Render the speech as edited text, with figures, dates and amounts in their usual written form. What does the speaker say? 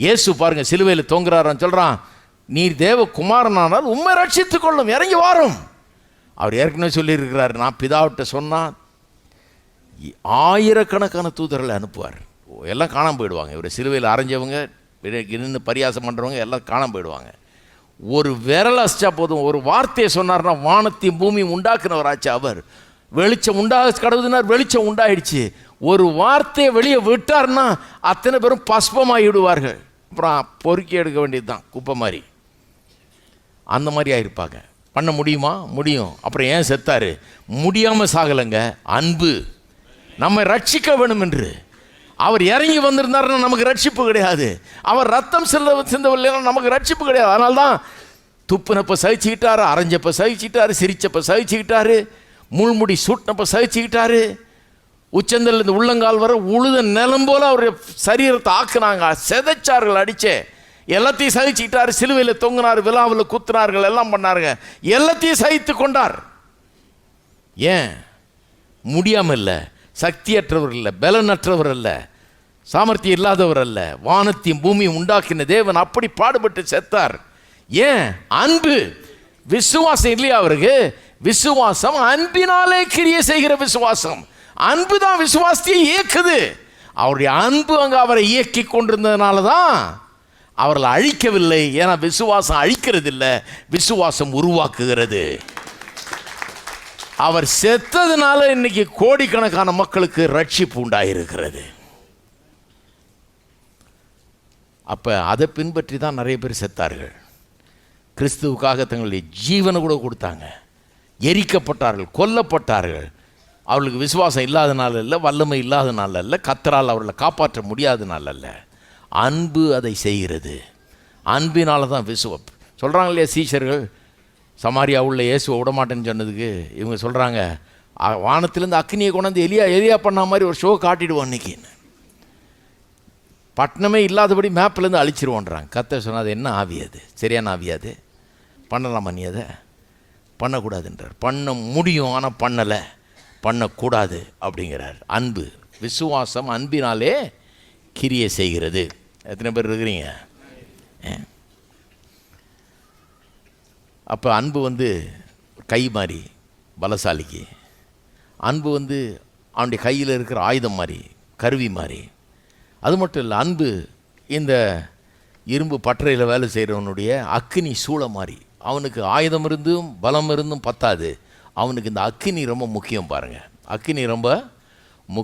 இயேசு பாருங்க சிலுவையில் தொங்குறாரான்னு சொல்கிறான், நீர் தேவ குமாரனானால் உண்மை ரட்சித்துக் கொள்ளும், இறங்கி வாரும். அவர் ஏற்கனவே சொல்லியிருக்கிறார், நான் பிதாவிட்ட சொன்னால் ஆயிரக்கணக்கான தூதர்களை அனுப்புவார், எல்லாம் காணாமல் போயிடுவாங்க. இவர் சிலுவையில் அரைஞ்சவங்க, நின்று பரியாசம் பண்ணுறவங்க எல்லாம் காணாமல் போயிடுவாங்க. ஒரு விரல் அசைச்சா போதும், ஒரு வார்த்தையை சொன்னார்னா வானத்தையும் பூமியும் உண்டாக்குனவராச்சு அவர். வெளிச்சம் கடவுதுனார், வெளிச்சம் உண்டாயிடுச்சு. ஒரு வார்த்தையை வெளியே விட்டார்னா அத்தனை பேரும் பஸ்பமாகிடுவார்கள். அப்புறம் பொறுக்கி எடுக்க வேண்டியது தான், குப்பை மாதிரி. அந்த மாதிரி ஆகிருப்பாங்க. பண்ண முடியுமா? முடியும். அப்புறம் ஏன் செத்தார்? முடியாமல் சாகலைங்க, அன்பு நம்மை ரட்சிக்க வேணும் என்று. அவர் இறங்கி வந்திருந்தாருன்னா நமக்கு ரட்சிப்பு கிடையாது. அவர் ரத்தம் சிந்தவில்லைன்னா நமக்கு ரட்சிப்பு கிடையாது. அதனால தான் துப்புனப்போ சகிச்சுக்கிட்டாரு, அரைஞ்சப்போ சகிச்சுக்கிட்டாரு, சிரிச்சப்போ சகிச்சுக்கிட்டாரு, முள்முடி சூட்டினப்போ சகிச்சுக்கிட்டாரு, உச்சந்தல் இந்த உள்ளங்கால் வர உழுத நிலம் போல அவருடைய சரீரத்தை ஆக்குனாங்க, செதைச்சார்கள், அடிச்சே எல்லாத்தையும் சகிச்சுக்கிட்டாரு. சிலுவையில் தொங்கினார், விழாவில் குத்துனார்கள், எல்லாம் பண்ணாருங்க, எல்லாத்தையும் சகித்து கொண்டார். ஏன்? முடியாமல் இல்லை, சக்தியற்றவர் இல்லை, பலனற்றவர் அல்ல, சாமர்த்தியம் இல்லாதவர் அல்ல, வானத்தையும் பூமியும் உண்டாக்கின தேவன் அப்படி பாடுபட்டு செத்தார். ஏன்? அன்பு. விசுவாசம் இல்லையா அவருக்கு? விசுவாசம் அன்பினாலே கிரியை செய்கிற விசுவாசம். அன்பு தான் விசுவாசத்தையே இயக்குது. அவருடைய அன்பு அங்கே அவரை இயக்கி கொண்டிருந்ததுனால தான் அவர்களை அழிக்கவில்லை. ஏன்னா விசுவாசம் அழிக்கிறது இல்லை, விசுவாசம் உருவாக்குகிறது. அவர் செத்ததுனால இன்னைக்கு கோடிக்கணக்கான மக்களுக்கு ரட்சிப்பு உண்டாயிருக்கிறது. அப்போ அதை பின்பற்றி தான் நிறைய பேர் செத்தார்கள். கிறிஸ்துவுக்காக தங்களுடைய ஜீவனை கூட கொடுத்தாங்க, எரிக்கப்பட்டார்கள், கொல்லப்பட்டார்கள். அவர்களுக்கு விசுவாசம் இல்லாதனால இல்லை, வல்லமை இல்லாதனால இல்லை, கர்த்தரால் அவர்களை காப்பாற்ற முடியாதனால இல்லை, அன்பு அதை செய்கிறது. அன்பினால தான் சொல்கிறாங்க இல்லையா சீஷர்கள், சமாரியா உள்ள இயேசுவை விடமாட்டேன்னு சொன்னதுக்கு இவங்க சொல்கிறாங்க, வானத்திலேருந்து அக்னியை கொண்டாந்து எலியா பண்ண மாதிரி ஒரு ஷோ காட்டிடுவோம் அன்னைக்குன்னு. பட்டணமே இல்லாதபடி மேப்லேருந்து அழிச்சிருவோன்றாங்க. கர்த்தர் சொன்னால் என்ன ஆவியாது? சரியான ஆவியாது? பண்ணலாமா? நீ அதை பண்ணக்கூடாதுன்றார். பண்ண முடியும், ஆனால் பண்ணலை, பண்ணக்கூடாது அப்படிங்கிறார். அன்பு, விசுவாசம் அன்பினாலே கிரியை செய்கிறது. எத்தனை பேர் இருக்கிறீங்க? அப்போ அன்பு கை மாதிரி பலசாலிக்கு, அன்பு அவனுடைய கையில் இருக்கிற ஆயுதம் மாதிரி, கருவி மாதிரி. அது மட்டும் இல்லை, அன்பு இந்த இரும்பு பட்டறையில் வேலை செய்கிறவனுடைய அக்கினி சூளை மாதிரி. அவனுக்கு ஆயுதம் இருந்தும் பலம் இருந்தும் பத்தாது, அவனுக்கு இந்த அக்கினி ரொம்ப முக்கியம். பாருங்கள், அக்கினி ரொம்ப